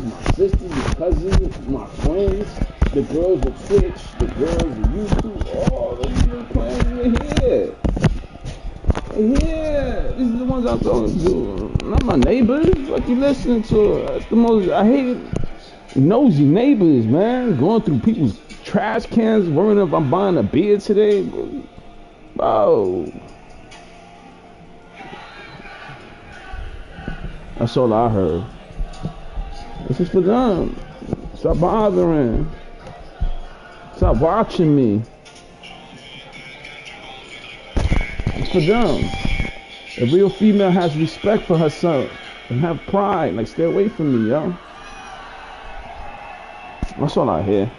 my sisters, my cousins, my friends, the girls of Twitch, the girls of YouTube, all those people playing here. Yeah, these are the ones I'm talking to. Not my neighbors. What you listening to? That's the most, I hate it. Nosy neighbors, man. Going through people's trash cans, worrying if I'm buying a beer today. Bro. That's all I heard. This is for them. Stop bothering. Stop watching me. It's for them. A real female has respect for herself and have pride. Like, stay away from me, yo. That's all I hear.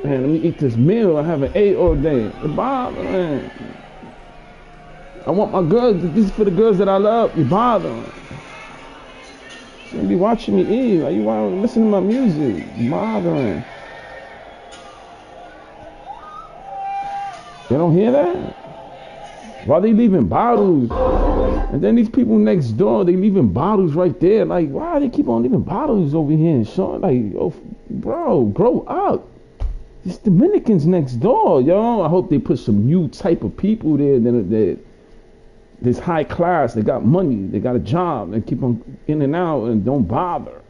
Man, let me eat this meal. I haven't ate all day. It's bothering. I want my girls. This is for the girls that I love. You're bothering. You be watching me eat. Why you want to listen to my music? You're bothering. You don't hear that? Why they leaving bottles? And then these people next door, they leaving bottles right there. Like, why they keep on leaving bottles over here and showing? Like, oh, bro, grow up. These Dominicans next door, yo. I hope they put some new type of people there that this high class. They got money, they got a job, and keep on in and out and don't bother.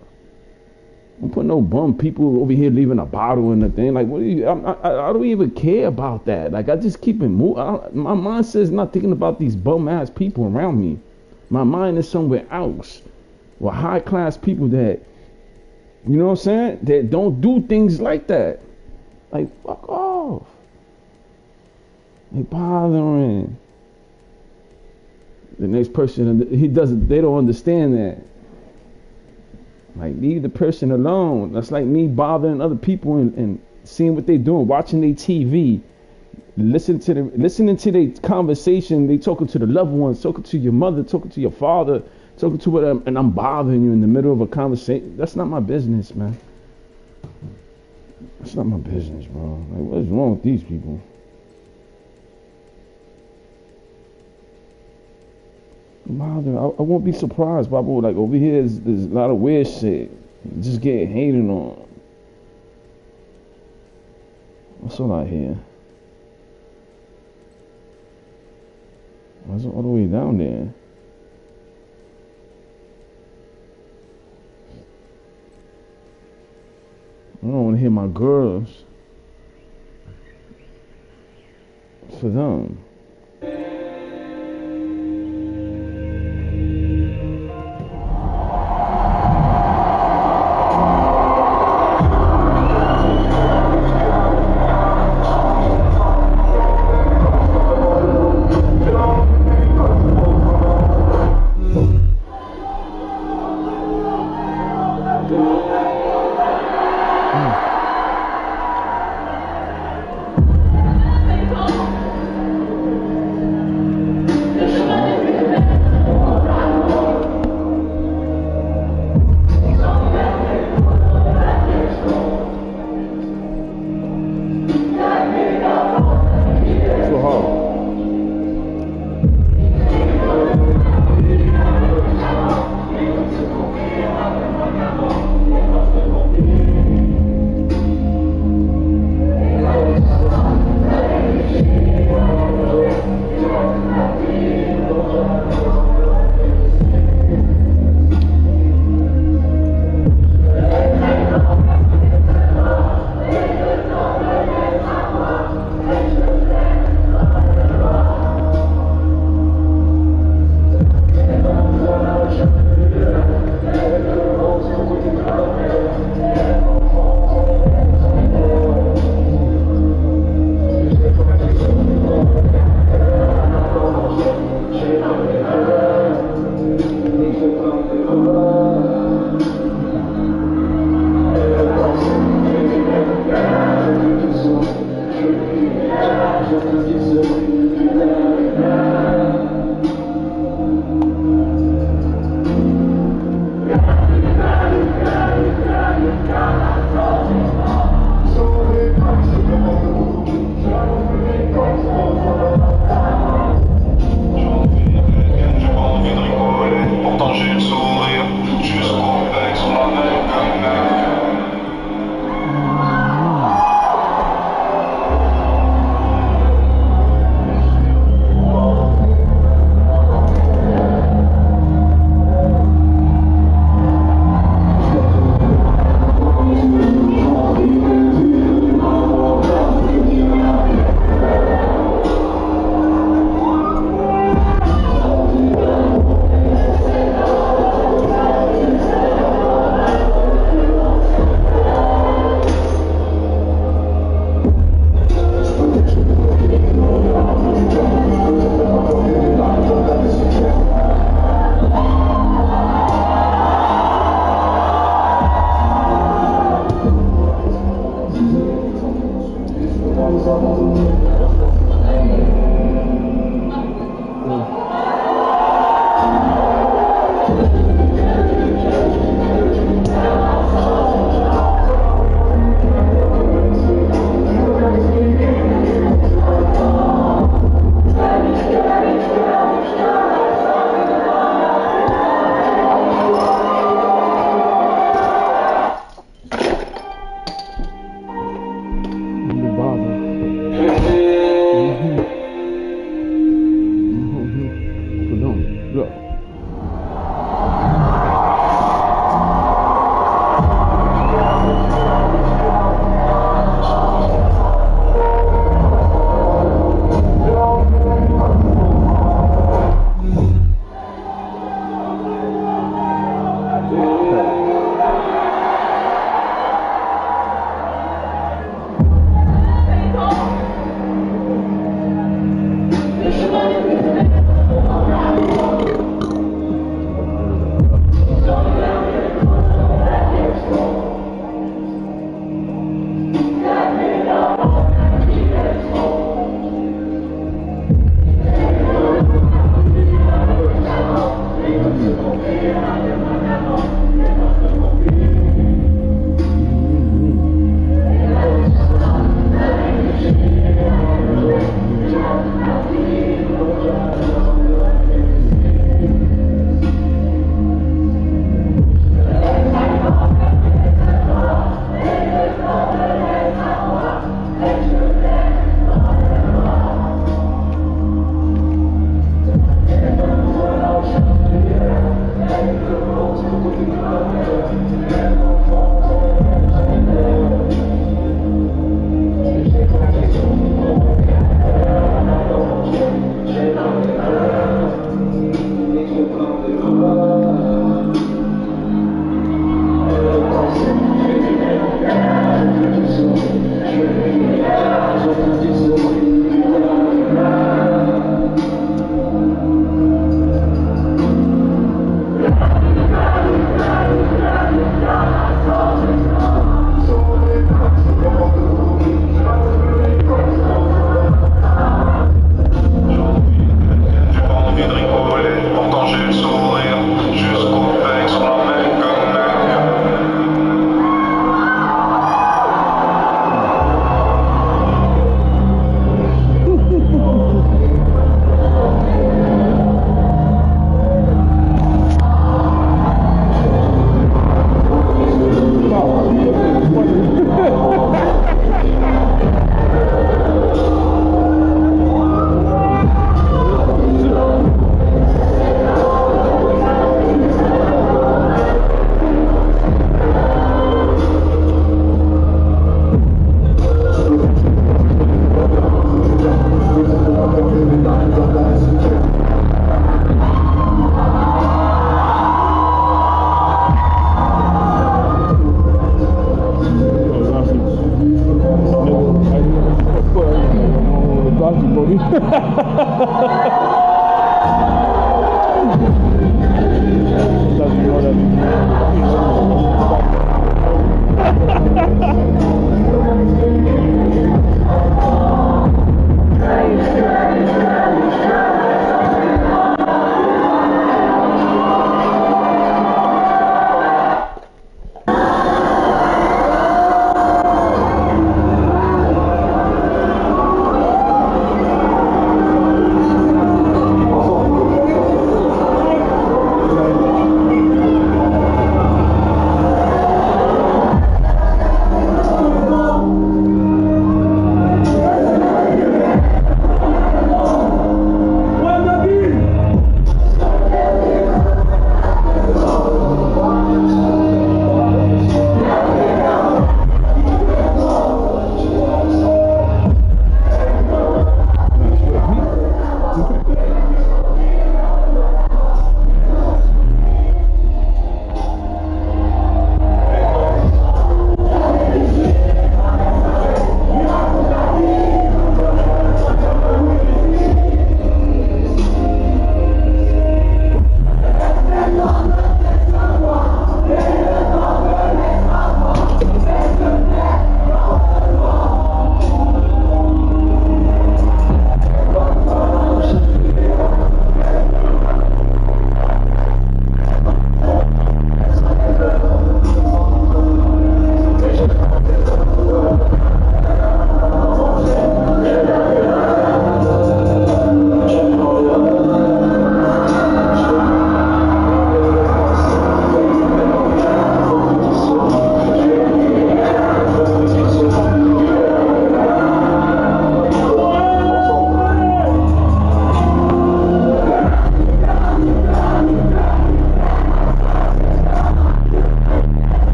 Don't put no bum people over here leaving a bottle in the thing. Like, what do you? I don't even care about that. Like, I just keep it moving. My mind says not thinking about these bum ass people around me. My mind is somewhere else. With high class people that, you know what I'm saying, that don't do things like that. Like, fuck off. They bothering. The next person, they don't understand that. Like, leave the person alone. That's like me bothering other people and seeing what they doing, watching their TV, listening to their conversation. They talking to the loved ones, talking to your mother, talking to your father, talking to whatever, and I'm bothering you in the middle of a conversation. That's not my business, man. That's not my business, bro. Like, what is wrong with these people? I won't be surprised, Papa. Like, over here, there's a lot of weird shit. Just getting hated on. That's all I hear. Why's it all the way down there? I don't want to hear my girls. It's for them. Doesn't know that.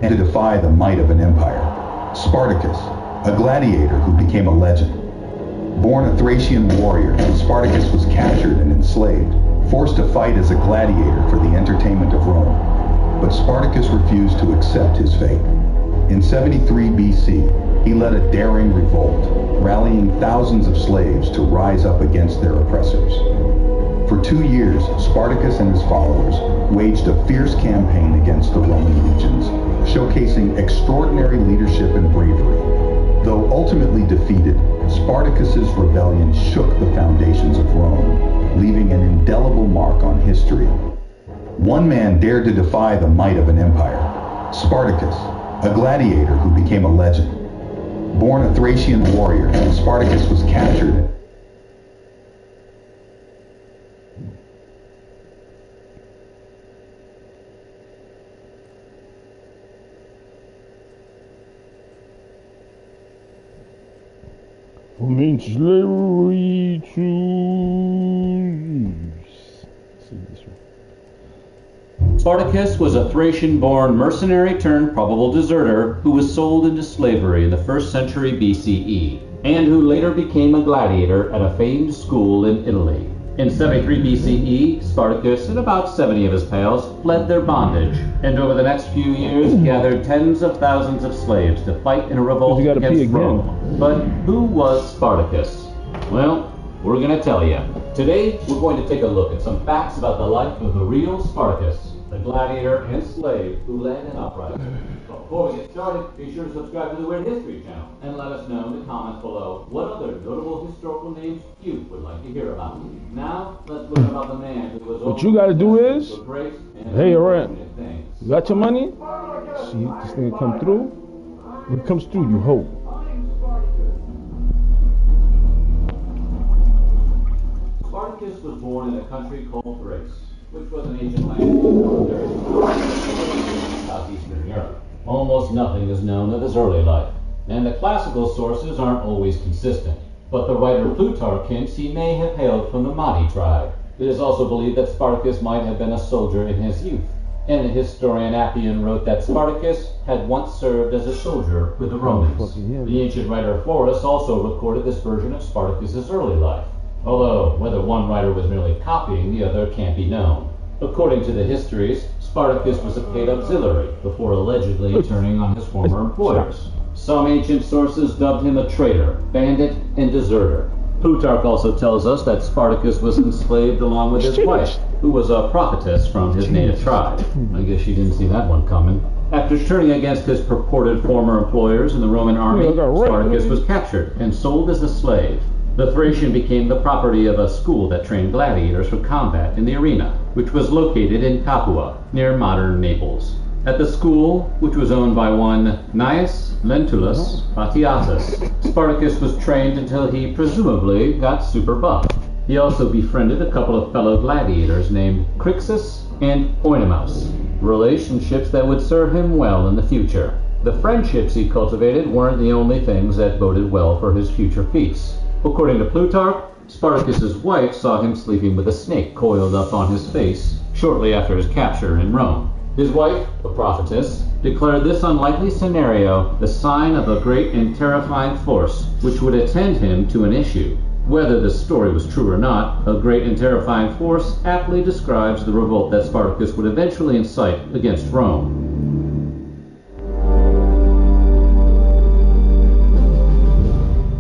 and to defy the might of an empire. Spartacus, a gladiator who became a legend. Born a Thracian warrior, Spartacus was captured and enslaved, forced to fight as a gladiator for the entertainment of Rome. But Spartacus refused to accept his fate. In 73 BC, he led a daring revolt, rallying thousands of slaves to rise up against their oppressors. For 2 years, Spartacus and his followers waged a fierce campaign against the Roman legions, showcasing extraordinary leadership and bravery. Though ultimately defeated, Spartacus's rebellion shook the foundations of Rome, leaving an indelible mark on history. One man dared to defy the might of an empire, Spartacus, a gladiator who became a legend. Born a Thracian warrior, Spartacus was captured. From slavery to Spartacus was a Thracian-born mercenary turned probable deserter who was sold into slavery in the 1st century BCE, and who later became a gladiator at a famed school in Italy. In 73 BCE, Spartacus and about 70 of his pals fled their bondage, and over the next few years gathered tens of thousands of slaves to fight in a revolt against Rome. But who was Spartacus? Well, we're going to tell you. Today, we're going to take a look at some facts about the life of the real Spartacus, the gladiator and slave who led an uprising. Before we get started, be sure to subscribe to the Weird History channel and let us know in the comments below what other notable historical names you would like to hear about. Now, let's learn about the man who was what you gotta do is, hey, alright, you got your money? See this thing come through? When it comes through, you hope. Spartacus was born in a country called Thrace, which was an ancient land in southeastern Europe. Almost nothing is known of his early life, and the classical sources aren't always consistent. But the writer Plutarch hints he may have hailed from the Madi tribe. It is also believed that Spartacus might have been a soldier in his youth, and the historian Appian wrote that Spartacus had once served as a soldier with the Romans. The ancient writer Florus also recorded this version of Spartacus's early life, although whether one writer was merely copying the other can't be known. According to the histories, Spartacus was a paid auxiliary before allegedly turning on his former employers. Some ancient sources dubbed him a traitor, bandit, and deserter. Plutarch also tells us that Spartacus was enslaved along with his wife, who was a prophetess from his native tribe. I guess she didn't see that one coming. After turning against his purported former employers in the Roman army, Spartacus was captured and sold as a slave. The Thracian became the property of a school that trained gladiators for combat in the arena, which was located in Capua, near modern Naples. At the school, which was owned by one Gnaeus Lentulus Batiatus, Spartacus was trained until he presumably got super buff. He also befriended a couple of fellow gladiators named Crixus and Oenomaus, relationships that would serve him well in the future. The friendships he cultivated weren't the only things that boded well for his future feats. According to Plutarch, Spartacus's wife saw him sleeping with a snake coiled up on his face shortly after his capture in Rome. His wife, a prophetess, declared this unlikely scenario the sign of a great and terrifying force which would attend him to an issue. Whether the story was true or not, a great and terrifying force aptly describes the revolt that Spartacus would eventually incite against Rome.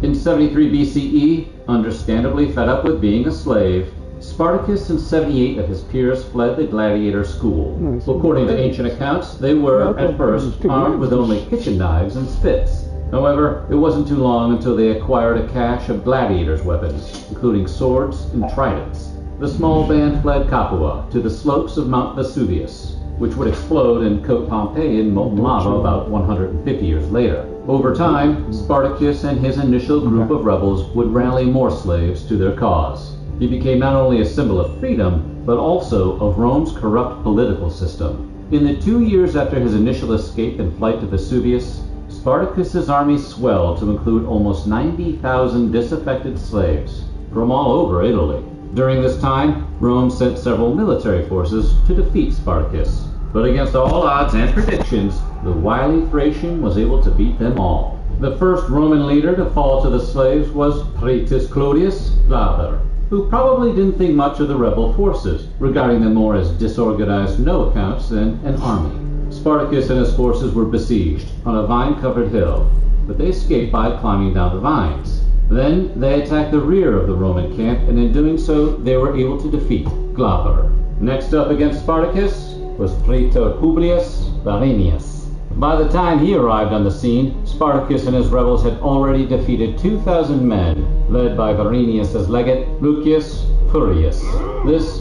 In 73 BCE, understandably fed up with being a slave, Spartacus and 78 of his peers fled the gladiator school. According to ancient accounts, they were, at first, armed with only kitchen knives and spits. However, it wasn't too long until they acquired a cache of gladiators' weapons, including swords and tridents. The small band fled Capua to the slopes of Mount Vesuvius, which would explode and coat Pompeii in molten lava about 150 years later. Over time, Spartacus and his initial group of rebels would rally more slaves to their cause. He became not only a symbol of freedom, but also of Rome's corrupt political system. In the 2 years after his initial escape and flight to Vesuvius, Spartacus's army swelled to include almost 90,000 disaffected slaves from all over Italy. During this time, Rome sent several military forces to defeat Spartacus. But against all odds and predictions, the wily Thracian was able to beat them all. The first Roman leader to fall to the slaves was Praetus Clodius Glaber, who probably didn't think much of the rebel forces, regarding them more as disorganized no-accounts than an army. Spartacus and his forces were besieged on a vine-covered hill, but they escaped by climbing down the vines. Then they attacked the rear of the Roman camp, and in doing so, they were able to defeat Glauber. Next up against Spartacus was Praetor Publius Varinius. By the time he arrived on the scene, Spartacus and his rebels had already defeated 2,000 men, led by Varinius' legate, Lucius Furius. This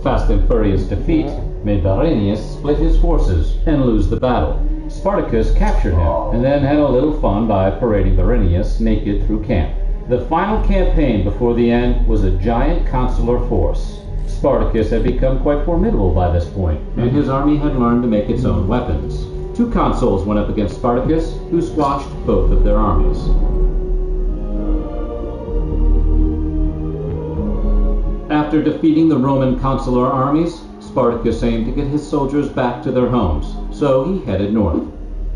fast and furious defeat made Varinius split his forces and lose the battle. Spartacus captured him, and then had a little fun by parading Varinius naked through camp. The final campaign before the end was a giant consular force. Spartacus had become quite formidable by this point, and his army had learned to make its own weapons. 2 consuls went up against Spartacus, who squashed both of their armies. After defeating the Roman consular armies, Spartacus aimed to get his soldiers back to their homes, so he headed north.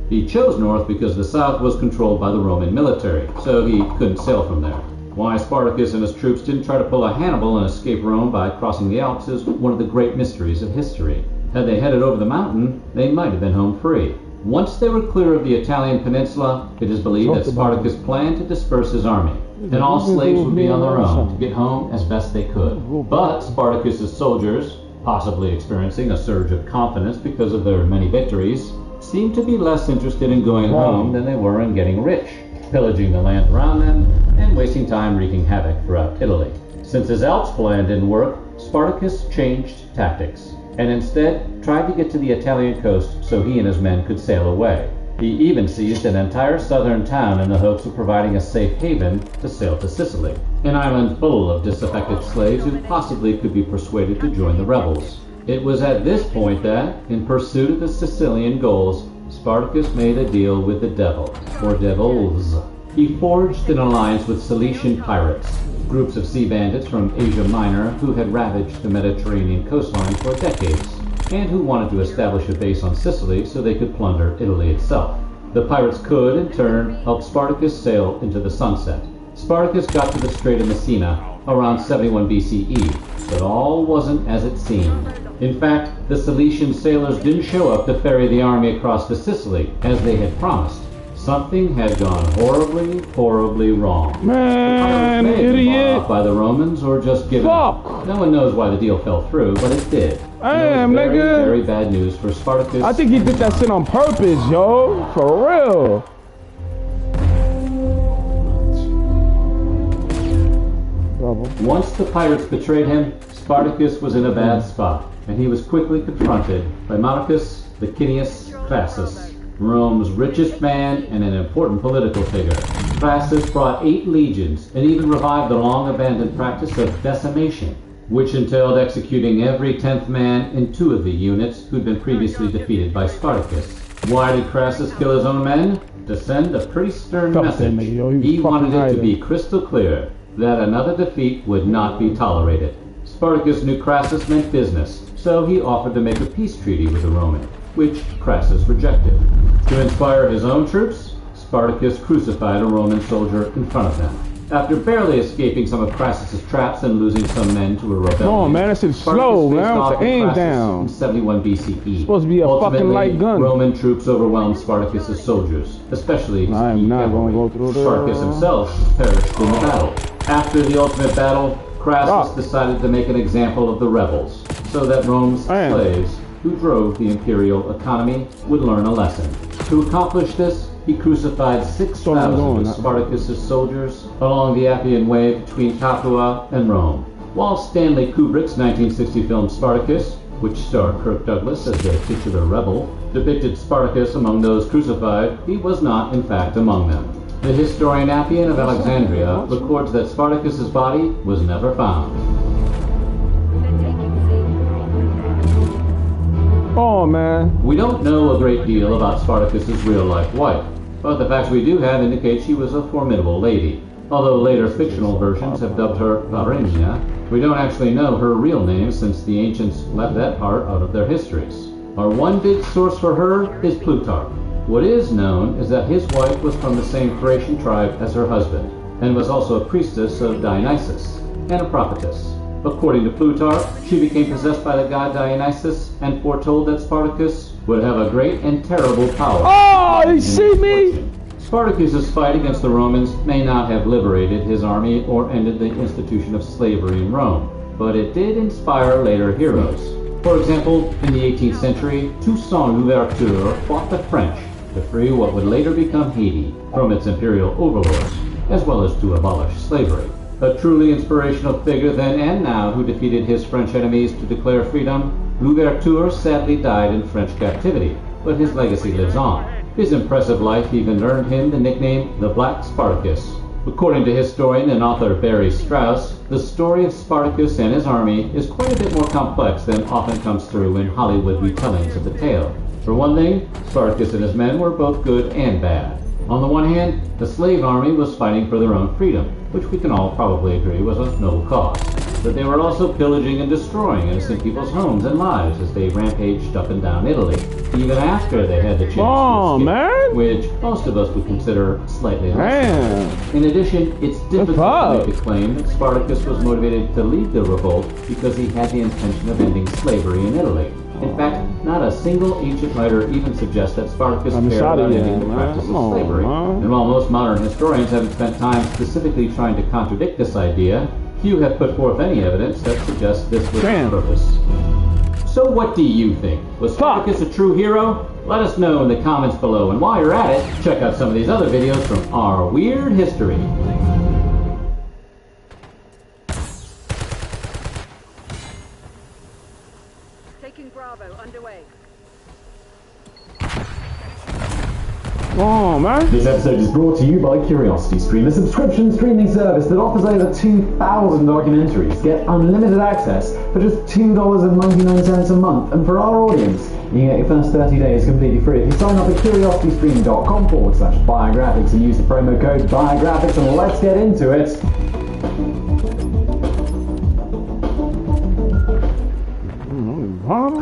He chose north because the south was controlled by the Roman military, so he couldn't sail from there. Why Spartacus and his troops didn't try to pull a Hannibal and escape Rome by crossing the Alps is one of the great mysteries of history. Had they headed over the mountain, they might have been home free. Once they were clear of the Italian peninsula, it is believed that Spartacus planned to disperse his army, and all slaves would be on their own to get home as best they could. But Spartacus's soldiers, possibly experiencing a surge of confidence because of their many victories, seemed to be less interested in going home than they were in getting rich, pillaging the land around them, and wasting time wreaking havoc throughout Italy. Since his Alps plan didn't work, Spartacus changed tactics, and instead tried to get to the Italian coast so he and his men could sail away. He even seized an entire southern town in the hopes of providing a safe haven to sail to Sicily, an island full of disaffected slaves who possibly could be persuaded to join the rebels. It was at this point that, in pursuit of his Sicilian goals, Spartacus made a deal with the devil, or devils. He forged an alliance with Cilician pirates, groups of sea bandits from Asia Minor who had ravaged the Mediterranean coastline for decades, and who wanted to establish a base on Sicily so they could plunder Italy itself. The pirates could, in turn, help Spartacus sail into the sunset. Spartacus got to the Strait of Messina around 71 BCE, but all wasn't as it seemed. In fact, the Cilician sailors didn't show up to ferry the army across to Sicily, as they had promised. Something had gone horribly, horribly wrong. Man, the pirates may have been idiot! bought off by the Romans or just given up. Fuck! No one knows why the deal fell through, but it did. Damn, very, nigga. very bad news for Spartacus. I think he did that shit on purpose, yo. For real. Once the pirates betrayed him, Spartacus was in a bad spot, and he was quickly confronted by Marcus Licinius Crassus, Rome's richest man and an important political figure. Crassus brought 8 legions and even revived the long-abandoned practice of decimation, which entailed executing every 10th man in 2 of the units who'd been previously defeated by Spartacus. Why did Crassus kill his own men? To send a pretty stern message. He wanted it to be crystal clear that another defeat would not be tolerated. Spartacus knew Crassus meant business, so he offered to make a peace treaty with the Roman, which Crassus rejected. To inspire his own troops, Spartacus crucified a Roman soldier in front of them. After barely escaping some of Crassus's traps and losing some men to a rebellion, Come on, man, that shit's slow, man. What's the aim down? In 71 BCE. Supposed to be a fucking light gun. Roman troops overwhelmed Spartacus's soldiers, especially his I am not going to go through there. Spartacus himself perished in the battle. After the ultimate battle, Crassus decided to make an example of the rebels, so that Rome's slaves, who drove the imperial economy, would learn a lesson. To accomplish this, he crucified 6,000 of Spartacus's soldiers along the Appian Way between Capua and Rome. While Stanley Kubrick's 1960 film Spartacus, which starred Kirk Douglas as the titular rebel, depicted Spartacus among those crucified, he was not, in fact, among them. The historian Appian of Alexandria records that Spartacus's body was never found. Oh, man. We don't know a great deal about Spartacus's real-life wife, but the facts we do have indicate she was a formidable lady. Although later fictional versions have dubbed her Varinia, we don't actually know her real name since the ancients left that part out of their histories. Our one big source for her is Plutarch. What is known is that his wife was from the same Thracian tribe as her husband, and was also a priestess of Dionysus, and a prophetess. According to Plutarch, she became possessed by the god Dionysus and foretold that Spartacus would have a great and terrible power. Oh, you see me? Spartacus's fight against the Romans may not have liberated his army or ended the institution of slavery in Rome, but it did inspire later heroes. For example, in the 18th century, Toussaint Louverture fought the French to free what would later become Haiti from its imperial overlords, as well as to abolish slavery. A truly inspirational figure then and now who defeated his French enemies to declare freedom, Louverture sadly died in French captivity, but his legacy lives on. His impressive life even earned him the nickname the Black Spartacus. According to historian and author Barry Strauss, the story of Spartacus and his army is quite a bit more complex than often comes through in Hollywood retellings of the tale. For one thing, Spartacus and his men were both good and bad. On the one hand, the slave army was fighting for their own freedom, which we can all probably agree was a noble cause. But they were also pillaging and destroying innocent people's homes and lives as they rampaged up and down Italy, even after they had the chance to escape, man. which most of us would consider slightly unfair. In addition, it's difficult to make the claim that Spartacus was motivated to lead the revolt because he had the intention of ending slavery in Italy. In fact, not a single ancient writer even suggests that Spartacus cared about ending the practice of slavery. And while most modern historians haven't spent time specifically trying to contradict this idea, few have put forth any evidence that suggests this was the purpose. So what do you think? Was Spartacus a true hero? Let us know in the comments below, and while you're at it, check out some of these other videos from our weird history. Taking Bravo underway. Oh, man. This episode is brought to you by CuriosityStream, a subscription streaming service that offers over 2,000 documentaries. Get unlimited access for just $2.99 a month. And for our audience, you can get your first 30 days completely free if you sign up at curiositystream.com/biographics and use the promo code biographics, and let's get into it.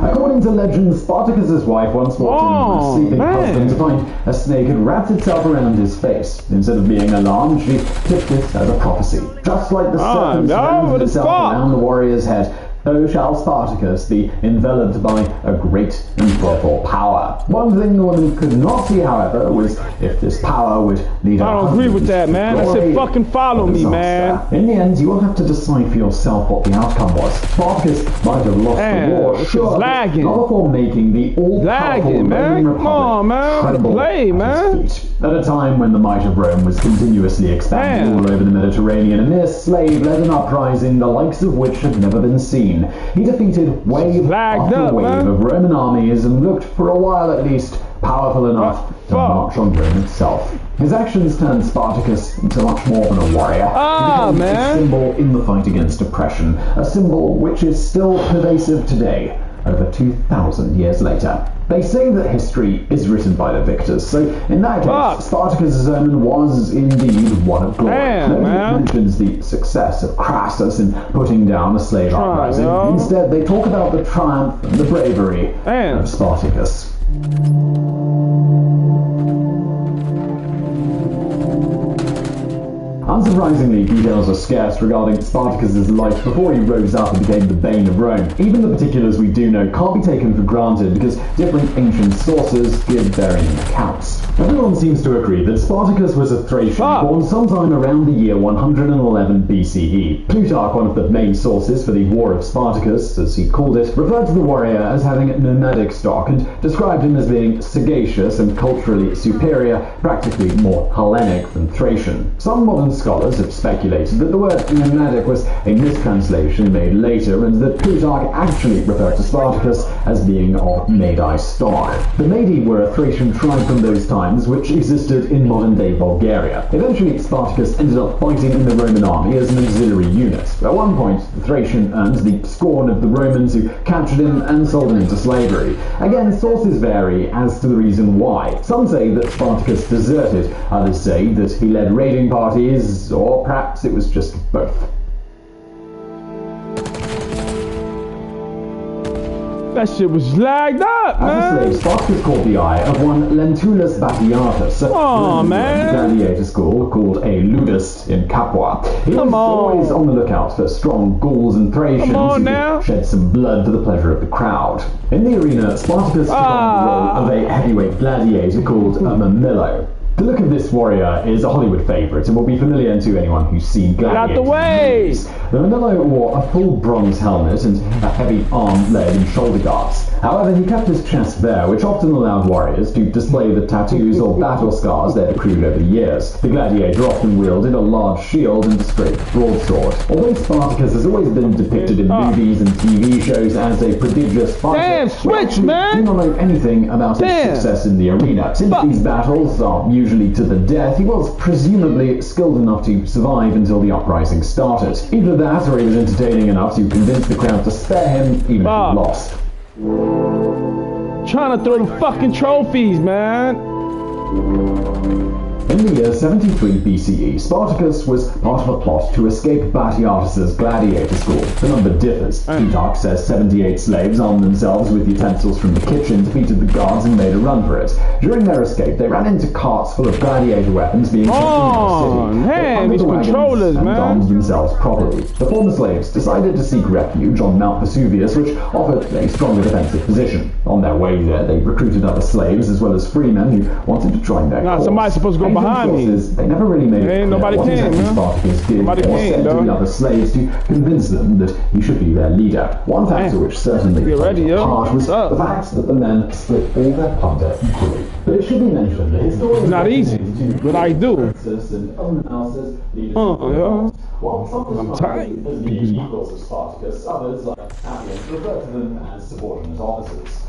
According to legend, Spartacus's wife once walked in with his sleeping husband to find a snake had wrapped itself around his face. Instead of being alarmed, she took this as a prophecy. Just like the serpent rounded itself around the warrior's head, so shall Spartacus be enveloped by a great and fearful power. One thing the woman could not see, however, was if this power would lead her. I don't agree with that, man. I said fucking follow me, man. In the end, you will have to decide for yourself what the outcome was. Spartacus might have lost the war, sure, not before making the all-powerful Roman Republic tremble at his feet. At a time when the might of Rome was continuously expanding all over the Mediterranean, a mere slave led an uprising the likes of which had never been seen. He defeated wave after wave of Roman armies and looked, for a while at least, powerful enough to march on Rome itself. His actions turned Spartacus into much more than a warrior. He became a symbol in the fight against oppression, a symbol which is still pervasive today, over 2,000 years later. They say that history is written by the victors, so in that case, Spartacus' omen was indeed one of glory. Nobody mentions the success of Crassus in putting down the slave uprising. Instead, they talk about the triumph and the bravery of Spartacus. Unsurprisingly, details are scarce regarding Spartacus' life before he rose up and became the bane of Rome. Even the particulars we do know can't be taken for granted because different ancient sources give varying accounts. Everyone seems to agree that Spartacus was a Thracian born sometime around the year 111 BCE. Plutarch, one of the main sources for the War of Spartacus, as he called it, referred to the warrior as having nomadic stock and described him as being sagacious and culturally superior, practically more Hellenic than Thracian. Some modern scholars have speculated that the word nomadic was a mistranslation made later and that Plutarch actually referred to Spartacus as being of Madi stock. The Madi were a Thracian tribe from those times which existed in modern-day Bulgaria. Eventually, Spartacus ended up fighting in the Roman army as an auxiliary unit. At one point, the Thracian earned the scorn of the Romans who captured him and sold him into slavery. Again, sources vary as to the reason why. Some say that Spartacus deserted, others say that he led raiding parties, or perhaps it was just both. That shit was lagged up, man. As a slave, Spartacus caught the eye of one Lentulus Batiatus, a gladiator school called a ludist in Capua. He was always on the lookout for strong Gauls and Thracians who could shed some blood for the pleasure of the crowd. In the arena, Spartacus took on the role of a heavyweight gladiator called a Mamillo. The look of this warrior is a Hollywood favourite and will be familiar to anyone who's seen Gladiator. Get out the way! The Manillo wore a full bronze helmet and a heavy arm, leg and shoulder guards. However, he kept his chest bare, which often allowed warriors to display the tattoos or battle scars they'd accrued over the years. The gladiator often wielded a large shield and a straight broadsword. Although Spartacus has always been depicted in movies and TV shows as a prodigious fighter, Damn, switch, man! do not know anything about his success in the arena. Since these battles are usually to the death, he was presumably skilled enough to survive until the uprising started. Either that, or he was entertaining enough to convince the crowd to spare him even if he lost. Trying to throw the fucking trophies, man. In the year 73 BCE, Spartacus was part of a plot to escape Batiatus's gladiator school. The number differs. Plutarch says 78 slaves armed themselves with utensils from the kitchen, defeated the guards and made a run for it. During their escape, they ran into carts full of gladiator weapons being shipped into the city. Hey, these controllers, man. Armed themselves properly. The former slaves decided to seek refuge on Mount Vesuvius, which offered a stronger defensive position. On their way there, they recruited other slaves as well as freemen who wanted to join their cause. Somebody's supposed to go behind me. They never really made it clear nobody what can, exactly man. Spartacus did or said to the other slaves to convince them that he should be their leader. One factor which certainly played a part was the fact that the men split all their plunder equally. But it should be mentioned that historians... It's not easy, but I do. I'm tired. As the equals of Spartacus, others, like Appian, refer to them as subordinate officers.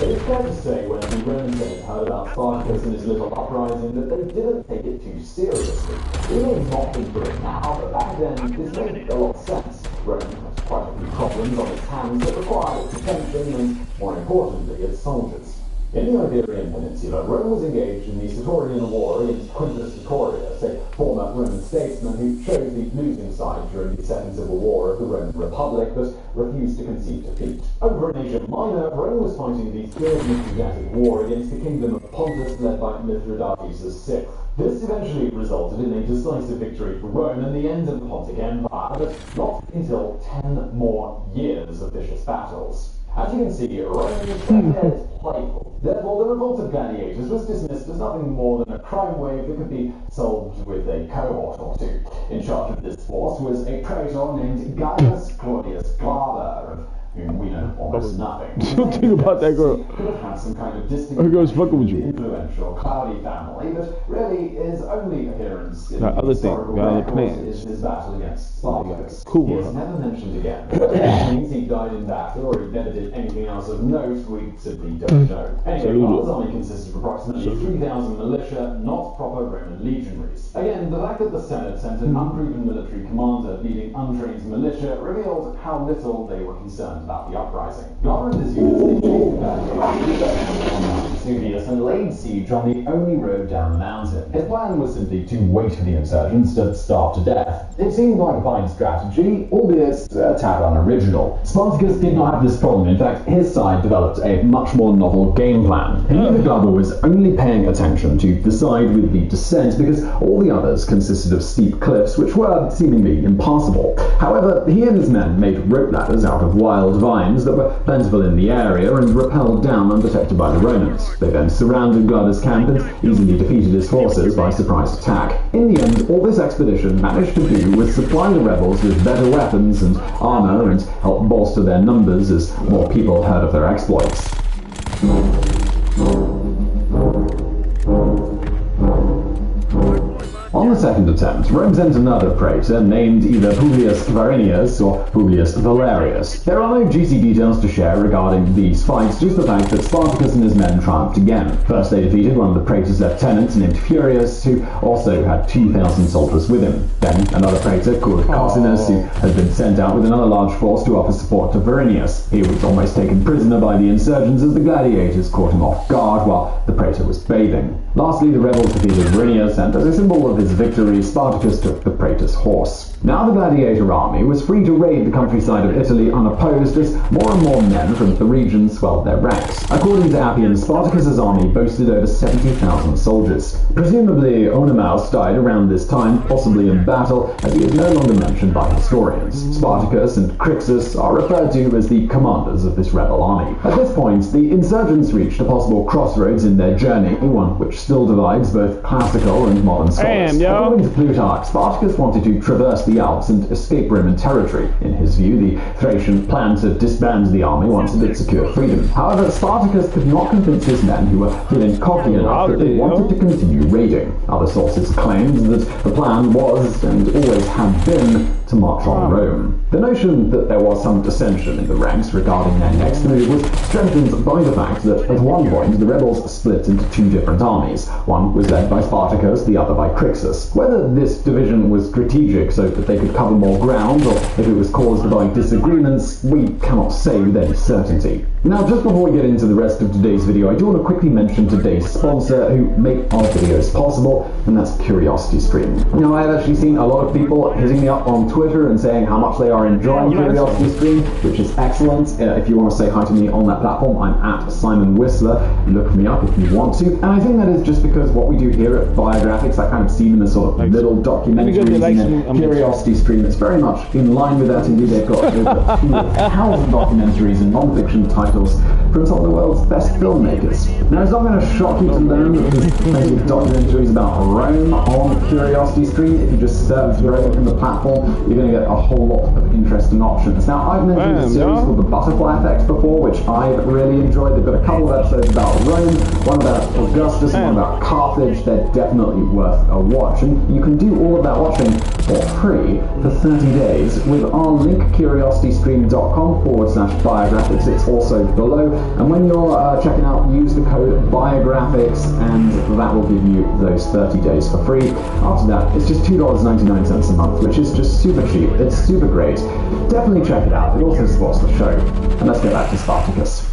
It is fair to say when the Roman Senate heard about Spartacus and his little uprising that they didn't take it too seriously. It may not be for it now, but back then this made a lot of sense. Rome had quite a few problems on its hands that required its attention and, more importantly, its soldiers. In the Iberian Peninsula, Rome was engaged in the Sertorian War against Quintus Sertorius, a former Roman statesman who chose the losing side during the Second Civil War of the Roman Republic, but refused to concede defeat. Over in Asia Minor, Rome was fighting the Third Mithridatic War against the Kingdom of Pontus led by Mithridates VI. This eventually resulted in a decisive victory for Rome and the end of the Pontic Empire, but not until 10 more years of vicious battles. As you can see, Rome is playful. Therefore, the revolt of gladiators was dismissed as nothing more than a crime wave that could be solved with a cohort or two. In charge of this force was a praetor named Gaius Claudius Glaber, of whom we know almost nothing. Don't think about that girl. Could have had some kind of distinct, Her girl's fucking with you. influential, cloudy family, but really his only appearance in Got the other things, historical got other records plans. is his battle against Spartacus. Cool. He is never mentioned again. Whether that means he died in battle or he never did anything else of note, we simply don't know. Anyway, Glaber's army consisted of approximately 3,000 militia, not proper Roman legionaries. Again, the fact that the Senate sent an unproven military commander leading untrained militia revealed how little they were concerned about the uprising. Glaber and his units chased Vesuvius and laid siege on the only road down the mountain. His plan was simply to wait for the insurgents to starve to death. It seemed like a fine strategy, albeit a tad unoriginal. Spartacus did not have this problem. In fact, his side developed a much more novel game plan. He knew that Glaber was only paying attention to the side with the descent because all the others consisted of steep cliffs which were seemingly impassable. However, he and his men made rope ladders out of wild vines that were plentiful in the area and rappelled down undetected by the Romans. They then surrounded Glaber's camp and easily defeated his forces by surprise attack. In the end, all this expedition managed to do was supply the rebels with better weapons and armour and help bolster their numbers as more people heard of their exploits. On the second attempt, Rome sent another praetor named either Publius Varinius or Publius Valerius. There are no juicy details to share regarding these fights, just the fact that Spartacus and his men triumphed again. First they defeated one of the praetor's lieutenants named Furius, who also had 2,000 soldiers with him. Then another praetor called Cosinus, who had been sent out with another large force to offer support to Varinius. He was almost taken prisoner by the insurgents as the gladiators caught him off guard while the praetor was bathing. Lastly, the rebels defeated Varinius, and as a symbol of his victory, Spartacus took the praetor's horse. Now the gladiator army was free to raid the countryside of Italy unopposed as more and more men from the region swelled their ranks. According to Appian, Spartacus's army boasted over 70,000 soldiers. Presumably, Oenomaus died around this time, possibly in battle, as he is no longer mentioned by historians. Spartacus and Crixus are referred to as the commanders of this rebel army. At this point, the insurgents reached a possible crossroads in their journey, one which still divides both classical and modern scholars. According to Plutarch, Spartacus wanted to traverse the Alps and escape Roman territory. In his view, the Thracian planned to disband the army once it had secured freedom. However, Spartacus could not convince his men, who were feeling cocky enough that they wanted to continue raiding. Other sources claimed that the plan was, and always had been, to march on Rome. The notion that there was some dissension in the ranks regarding their next move was strengthened by the fact that at one point the rebels split into two different armies. One was led by Spartacus, the other by Crixus. Whether this division was strategic so that they could cover more ground, or if it was caused by disagreements, we cannot say with any certainty. Now, just before we get into the rest of today's video, I do want to quickly mention today's sponsor who make our videos possible, and that's CuriosityStream. Now, I have actually seen a lot of people hitting me up on Twitter and saying how much they are enjoying CuriosityStream, which is excellent. If you want to say hi to me on that platform, I'm at Simon Whistler. Look me up if you want to. And I think that is just because what we do here at Biographics, I kind of see them as sort of little documentaries, and CuriosityStream is very much in line with that. Indeed, they've got over 2,000 documentaries and non-fiction titles from some of the world's best filmmakers. Now, it's not going to shock you to learn that there's plenty of documentaries about Rome on CuriosityStream. If you just search Rome in the platform, you're going to get a whole lot of interesting options. Now, I've mentioned a series called The Butterfly Effect before, which I've really enjoyed. They've got a couple of episodes about Rome, one about Augustus, and one about Carthage. They're definitely worth a watch, and you can do all of that watching for free for 30 days with our link, curiositystream.com/biographics. It's also below, and when you're checking out, use the code biographics, and that will give you those 30 days for free. After that, it's just $2.99 a month, which is just super cheap. It's super great. Definitely check it out. It also supports the show. And let's get back to Spartacus.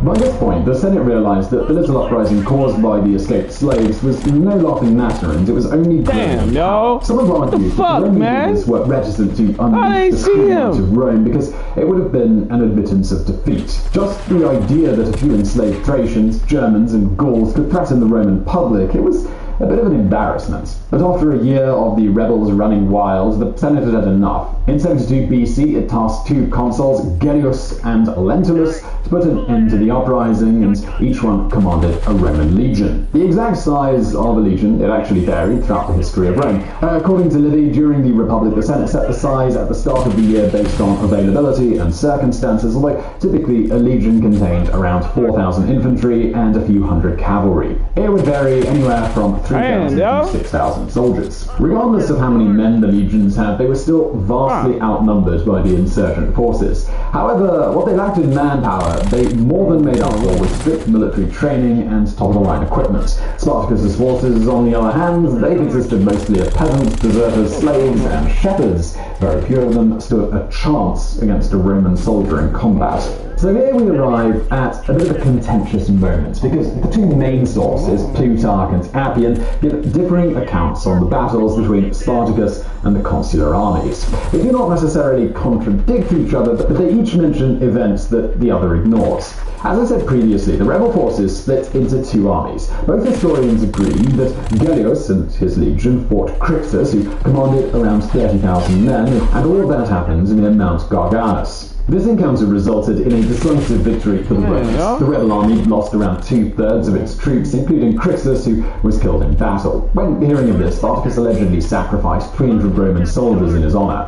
By this point, the Senate realized that the little uprising caused by the escaped slaves was no laughing matter, and it was only Some have argued that the Roman leaders were reticent to unleash the criminals of Rome because it would have been an admittance of defeat. Just the idea that a few enslaved Thracians, Germans, and Gauls could threaten the Roman public, it was a bit of an embarrassment. But after a year of the rebels running wild, the Senate had enough. In 72 BC, it tasked two consuls, Gellius and Lentulus, to put an end to the uprising, and each one commanded a Roman legion. The exact size of a legion, it actually varied throughout the history of Rome. According to Livy, during the Republic, the Senate set the size at the start of the year based on availability and circumstances, although typically a legion contained around 4,000 infantry and a few hundred cavalry. It would vary anywhere from 3,000 to 6,000 soldiers. Regardless of how many men the legions had, they were still vastly outnumbered by the insurgent forces. However, what they lacked in manpower, they more than made up for with strict military training and top-of-the-line equipment. Spartacus's forces, on the other hand, they consisted mostly of peasants, deserters, slaves, and shepherds. Very few of them stood a chance against a Roman soldier in combat. So here we arrive at a bit of a contentious moment, because the two main sources, Plutarch and Appian, give differing accounts on the battles between Spartacus and the consular armies. They do not necessarily contradict each other, but they each mention events that the other ignores. As I said previously, the rebel forces split into two armies. Both historians agree that Gellius and his legion fought Crixus, who commanded around 30,000 men, and all of that happened near Mount Garganus. This encounter resulted in a decisive victory for the Romans. The rebel army lost around 2/3 of its troops, including Crixus, who was killed in battle. When hearing of this, Spartacus allegedly sacrificed 300 Roman soldiers in his honor.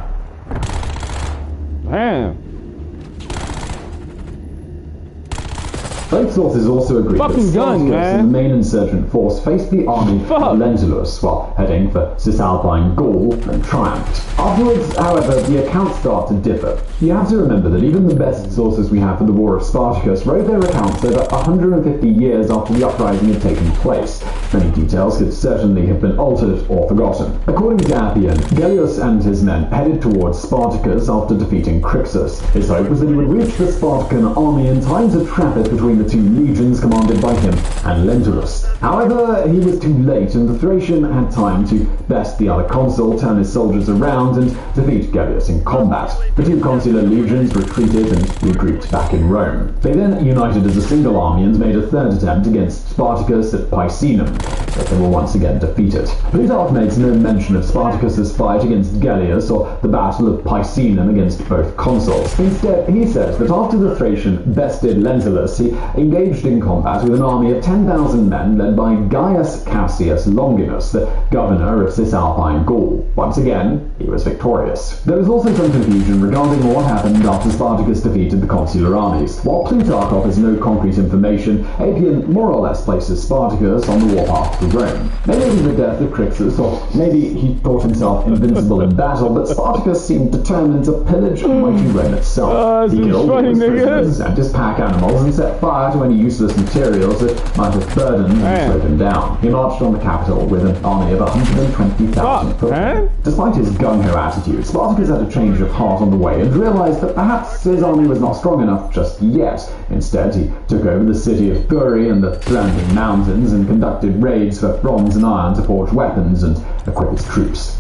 Damn. Both sources also agree that Spartacus and the main insurgent force faced the army of Lentulus while heading for Cisalpine Gaul and triumphed. Afterwards, however, the accounts start to differ. You have to remember that even the best sources we have for the War of Spartacus wrote their accounts over 150 years after the uprising had taken place. Many details could certainly have been altered or forgotten. According to Appian, Gellius and his men headed towards Spartacus after defeating Crixus. His hope was that he would reach the Spartan army in time to trap it between the the two legions commanded by him and Lentulus. However, he was too late, and the Thracian had time to best the other consul, turn his soldiers around, and defeat Gellius in combat. The two consular legions retreated and regrouped back in Rome. They then united as a single army and made a third attempt against Spartacus at Picenum, but they were once again defeated. Plutarch makes no mention of Spartacus's fight against Gellius or the Battle of Picenum against both consuls. Instead, he says that after the Thracian bested Lentulus, he engaged in combat with an army of 10,000 men led by Gaius Cassius Longinus, the governor of Cisalpine Gaul. Once again, he was victorious. There was also some confusion regarding what happened after Spartacus defeated the consular armies. While Plutarch offers no concrete information, Appian more or less places Spartacus on the warpath to Rome. Maybe it was the death of Crixus, or maybe he thought himself invincible in battle, but Spartacus seemed determined to pillage mighty Rome itself. He killed all his prisoners and his pack animals and set fire to any useless materials that might have burdened and slowed him down. He marched on the capital with an army of 120,000 footmen. Despite his gung-ho attitude, Spartacus had a change of heart on the way and realized that perhaps his army was not strong enough just yet. Instead, he took over the city of Thurii and the surrounding mountains and conducted raids for bronze and iron to forge weapons and equip his troops.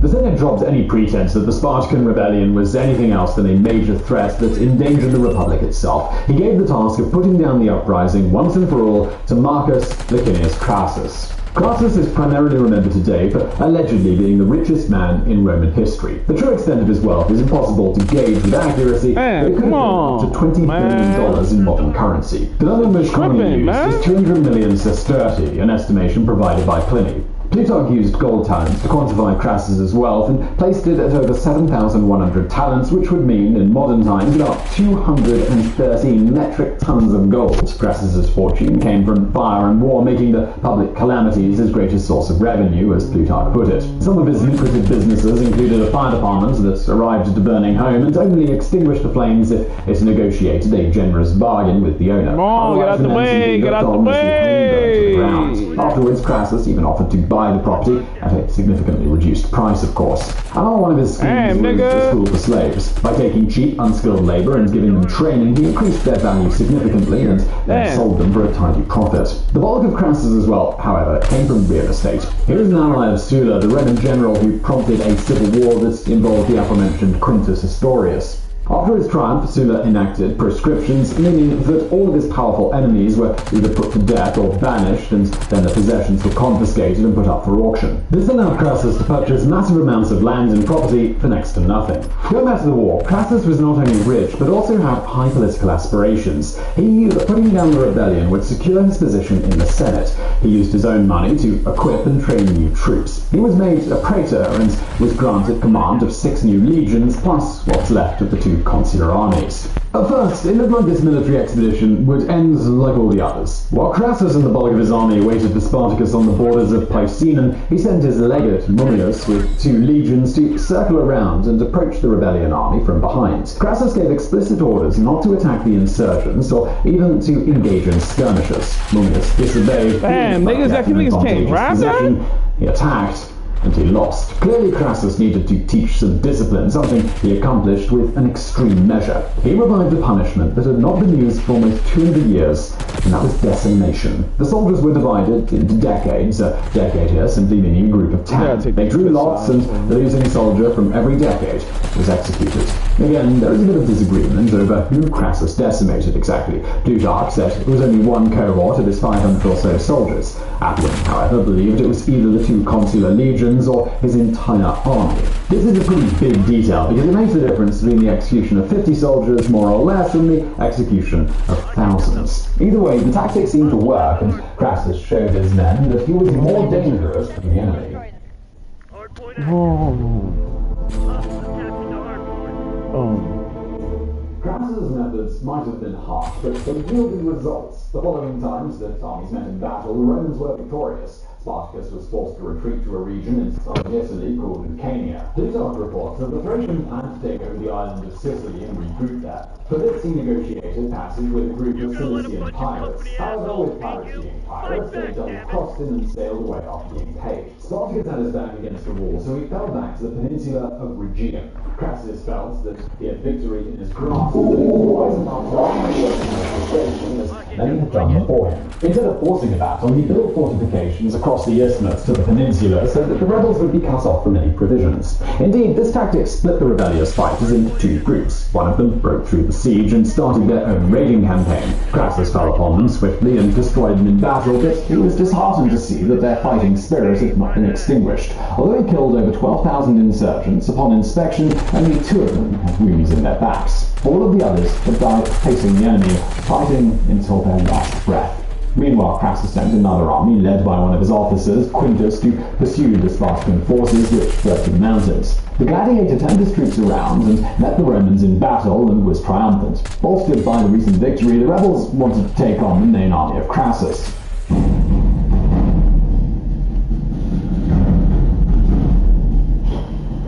The Senate dropped any pretense that the Spartan rebellion was anything else than a major threat that endangered the Republic itself. He gave the task of putting down the uprising once and for all to Marcus Licinius Crassus. Crassus is primarily remembered today for allegedly being the richest man in Roman history. The true extent of his wealth is impossible to gauge with accuracy, but it could have been up to $20 billion in modern currency. The number most commonly used is 200 million sestertii, an estimation provided by Pliny. Plutarch used gold talents to quantify Crassus's wealth and placed it at over 7,100 talents, which would mean, in modern times, about 213 metric tons of gold. Crassus's fortune came from fire and war, making the public calamities his greatest source of revenue, as Plutarch put it. Some of his lucrative businesses included a fire department that arrived at a burning home and only extinguished the flames if it negotiated a generous bargain with the owner. Get out the way! Get out the way! Afterwards, Crassus even offered to buy the property at a significantly reduced price, of course. Another one of his schemes was the school for slaves. By taking cheap, unskilled labor and giving them training, he increased their value significantly and then sold them for a tidy profit. The bulk of Crassus's wealth, however, came from real estate. He was an ally of Sulla, the Roman general who prompted a civil war that involved the aforementioned Quintus Historius. After his triumph, Sulla enacted proscriptions, meaning that all of his powerful enemies were either put to death or banished, and then their possessions were confiscated and put up for auction. This allowed Crassus to purchase massive amounts of land and property for next to nothing. Going back to the war, Crassus was not only rich, but also had high political aspirations. He knew that putting down the rebellion would secure his position in the Senate. He used his own money to equip and train new troops. He was made a praetor and was granted command of 6 new legions, plus what's left of the 2 consular armies. At first, it looked like this military expedition would end like all the others. While Crassus and the bulk of his army waited for Spartacus on the borders of Picenum, he sent his legate, Mummius, with 2 legions to circle around and approach the rebellion army from behind. Crassus gave explicit orders not to attack the insurgents or even to engage in skirmishes. Mummius disobeyed. Niggas can't rap that? He attacked, and he lost. Clearly Crassus needed to teach some discipline, something he accomplished with an extreme measure. He revived a punishment that had not been used for almost 200 years, and that was decimation. The soldiers were divided into decades, a decade here simply meaning a group of 10. They drew lots, and the losing soldier from every decade was executed. Again, there is a bit of disagreement over who Crassus decimated exactly. Plutarch said it was only one cohort of his 500 or so soldiers. Appian, however, believed it was either the 2 consular legions or his entire army. This is a pretty big detail because it makes the difference between the execution of 50 soldiers, more or less, and the execution of thousands. Either way, the tactics seemed to work, and Crassus showed his men that he was more dangerous than the enemy. Crassus's methods might have been harsh, but they yielded results. The following times that armies met in battle, the Romans were victorious. Spartacus was forced to retreat to a region in southern Italy called Lucania. Plutarch reports that the Thracians planned to take over the island of Sicily and regroup there. For this, he negotiated passage with a group of Cilician pirates. However, with pirates being pirates, they double-crossed him and sailed away after being paid. Spartacus had his back against the wall, so he fell back to the peninsula of Rhegium. Crassus felt that he had victory in his grasp, and he was wise enough to as many had done for him. Instead of forcing a battle, he built fortifications across the isthmus to the peninsula so that the rebels would be cut off from any provisions. Indeed, this tactic split the rebellious fighters into two groups. One of them broke through the siege and started their own raiding campaign. Crassus fell upon them swiftly and destroyed them in battle, but he was disheartened to see that their fighting spirit had not been extinguished. Although he killed over 12,000 insurgents, upon inspection, only 2 of them had wounds in their backs. All of the others had died facing the enemy, fighting until their last breath. Meanwhile, Crassus sent another army, led by one of his officers, Quintus, to pursue the Spartan forces which fled to the mountains. The gladiator turned his troops around and met the Romans in battle and was triumphant. Bolstered by the recent victory, the rebels wanted to take on the main army of Crassus.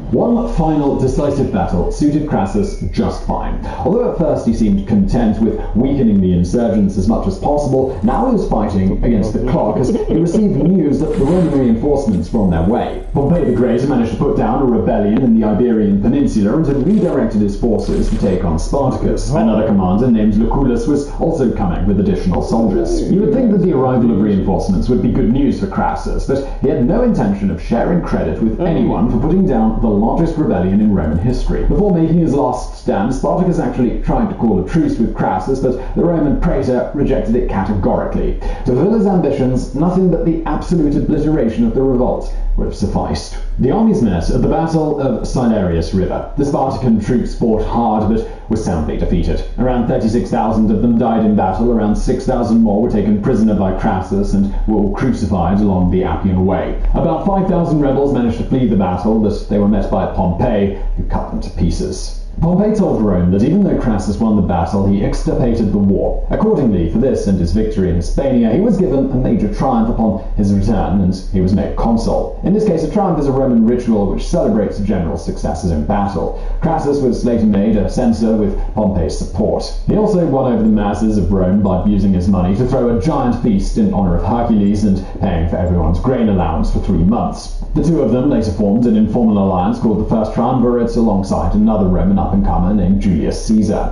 One final decisive battle suited Crassus just fine. Although at first he seemed content with weakening the insurgents as much as possible, now he was fighting against the clock as he received news that the Roman reinforcements were on their way. Pompey the Great had managed to put down a rebellion in the Iberian Peninsula and had redirected his forces to take on Spartacus. Another commander named Lucullus was also coming with additional soldiers. You would think that the arrival of reinforcements would be good news for Crassus, but he had no intention of sharing credit with anyone for putting down the largest rebellion in Roman history. Before making his last stand, Spartacus actually tried to call a truce with Crassus, but the Roman praetor rejected it categorically. To fulfill his ambitions, nothing but the absolute obliteration of the revolt would have sufficed. The armies met at the Battle of Silarius River. The Spartan troops fought hard, but were soundly defeated. Around 36,000 of them died in battle, around 6,000 more were taken prisoner by Crassus and were all crucified along the Appian Way. About 5,000 rebels managed to flee the battle, but they were met by Pompey, who cut them to pieces. Pompey told Rome that even though Crassus won the battle, he extirpated the war. Accordingly, for this and his victory in Hispania, he was given a major triumph upon his return, and he was made consul. In this case, a triumph is a Roman ritual which celebrates general successes in battle. Crassus was later made a censor with Pompey's support. He also won over the masses of Rome by using his money to throw a giant feast in honor of Hercules and paying for everyone's grain allowance for 3 months. The two of them later formed an informal alliance called the First Triumvirate alongside another Roman up-and-comer named Julius Caesar.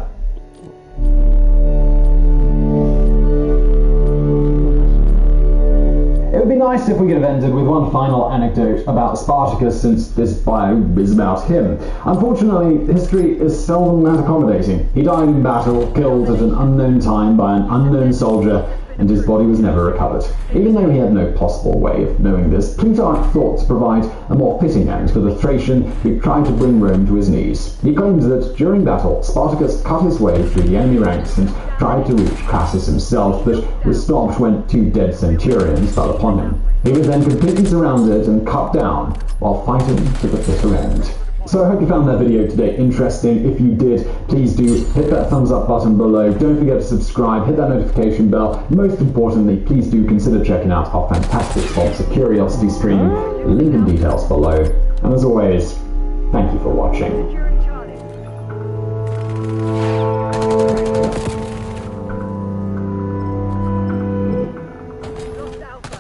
It would be nice if we could have ended with one final anecdote about Spartacus, since this bio is about him. Unfortunately, history is seldom that accommodating. He died in battle, killed at an unknown time by an unknown soldier, and his body was never recovered. Even though he had no possible way of knowing this, Plutarch thought to provide a more fitting end for the Thracian who tried to bring Rome to his knees. He claimed that during battle, Spartacus cut his way through the enemy ranks and tried to reach Crassus himself, but was stopped when 2 dead centurions fell upon him. He was then completely surrounded and cut down while fighting to the bitter end. So I hope you found that video today interesting. If you did, please do hit that thumbs up button below. Don't forget to subscribe, hit that notification bell. Most importantly, please do consider checking out our fantastic sponsor, Curiosity Stream. Link in details below. And as always, thank you for watching. Securing Charlie. Lost Alpha.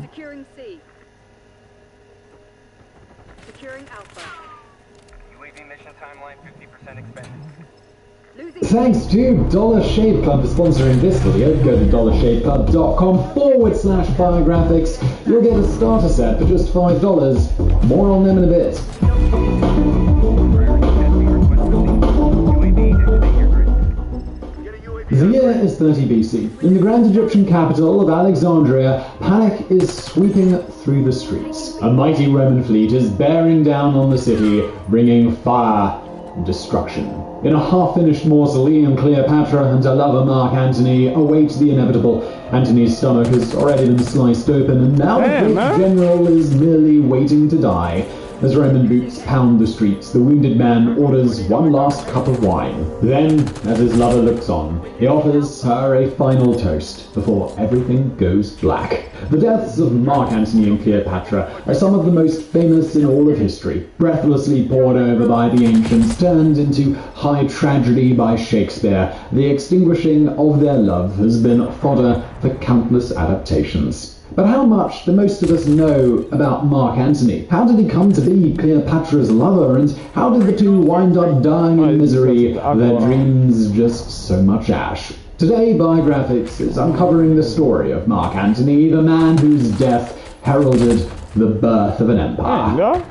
Securing C. Securing Alpha. UAV mission timeline 50% expended. Losing Thanks to Dollar Shave Club for sponsoring this video. Go to dollarshaveclub.com/biographics. You'll get a starter set for just $5. More on them in a bit. The year is 30 BC. In the grand Egyptian capital of Alexandria, panic is sweeping through the streets. A mighty Roman fleet is bearing down on the city, bringing fire and destruction. In a half-finished mausoleum, Cleopatra and her lover Mark Antony await the inevitable. Antony's stomach has already been sliced open, and now the great general is merely waiting to die. As Roman boots pound the streets, the wounded man orders one last cup of wine. Then, as his lover looks on, he offers her a final toast before everything goes black. The deaths of Mark Antony and Cleopatra are some of the most famous in all of history, breathlessly pored over by the ancients, turned into high tragedy by Shakespeare. The extinguishing of their love has been fodder for countless adaptations. But how much do most of us know about Mark Antony? How did he come to be Cleopatra's lover, and how did the two wind up dying in misery, their dreams just so much ash? Today, Biographics is uncovering the story of Mark Antony, the man whose death heralded the birth of an empire.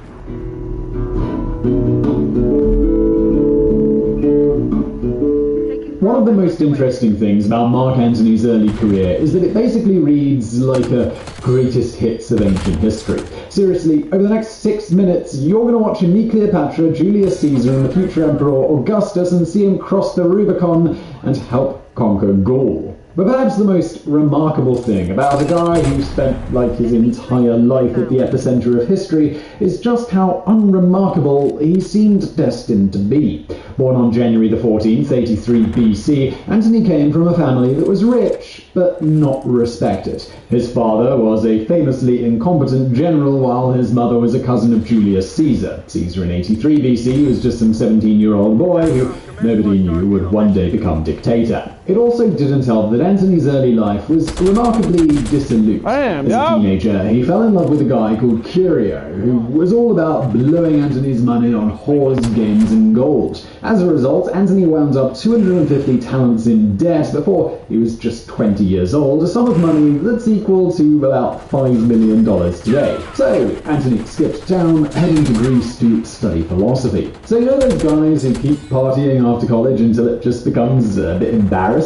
One of the most interesting things about Mark Antony's early career is that it basically reads like a greatest hits of ancient history. Seriously, over the next 6 minutes, you're going to watch him meet Cleopatra, Julius Caesar, and the future Emperor Augustus, and see him cross the Rubicon and help conquer Gaul. But perhaps the most remarkable thing about a guy who spent like his entire life at the epicenter of history is just how unremarkable he seemed destined to be. Born on January the 14th, 83 BC, Antony came from a family that was rich, but not respected. His father was a famously incompetent general, while his mother was a cousin of Julius Caesar. Caesar in 83 BC was just some 17-year-old boy who nobody knew would one day become dictator. It also didn't help that Antony's early life was remarkably dissolute. As a teenager, he fell in love with a guy called Curio, who was all about blowing Antony's money on whores, games, and gold. As a result, Antony wound up 250 talents in debt before he was just 20 years old, a sum of money that's equal to about $5 million today. So, Antony skipped town, heading to Greece to study philosophy. So you know those guys who keep partying after college until it just becomes a bit embarrassing?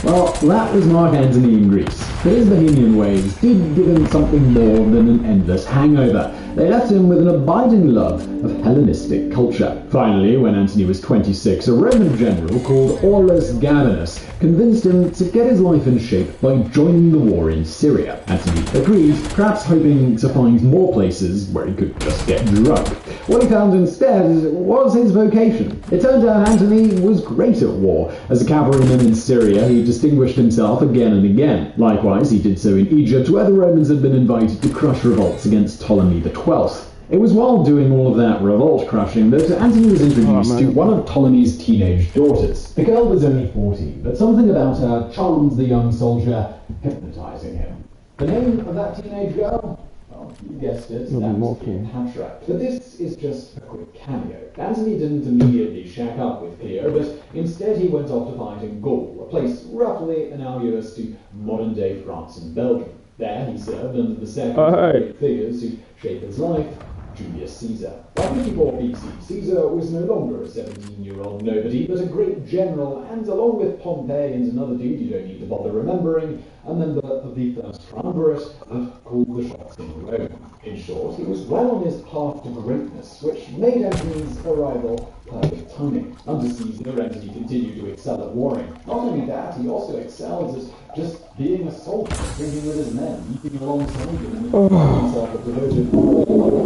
Well, that was Mark Antony in Greece. But his bohemian ways did give him something more than an endless hangover. They left him with an abiding love of Hellenistic culture. Finally, when Antony was 26, a Roman general called Aulus Gabinus convinced him to get his life in shape by joining the war in Syria. Antony agreed, perhaps hoping to find more places where he could just get drunk. What he found instead was his vocation. It turned out Antony was great at war. As a cavalryman in Syria, he distinguished himself again and again. Likewise, he did so in Egypt, where the Romans had been invited to crush revolts against Ptolemy XII. It was while doing all of that revolt crushing that Antony was introduced to one of Ptolemy's teenage daughters. The girl was only 14, but something about her charmed the young soldier, hypnotizing him. The name of that teenage girl? Well, you guessed it, that was haHA. But this is just a quick cameo. Antony didn't immediately shack up with Cleo, but instead he went off to fight in Gaul, a place roughly analogous to modern-day France and Belgium. There he served under the second of the great figures who shaped his life, Julius Caesar. By 54 BC, Caesar was no longer a 17-year-old nobody, but a great general, and along with Pompey and another dude you don't need to bother remembering, a member of the first triumvirate that called the shots in Rome. In short, he was well on his path to greatness, which made Antony's arrival perfect timing. Under Caesar, Antony continued to excel at warring. Not only that, he also excelled at just being a soldier, drinking with his men, eating alongside them, and finding himself a devoted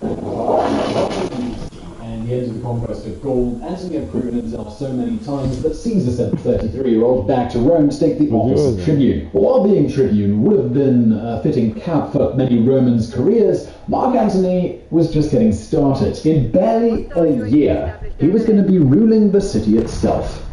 and the end of the conquest of Gaul. Antony had proven himself so many times that Caesar sent the 33-year-old back to Rome to take the office of tribune. But while being tribune would have been a fitting cap for many Romans' careers, Mark Antony was just getting started. In barely a year, he was going to be ruling the city itself.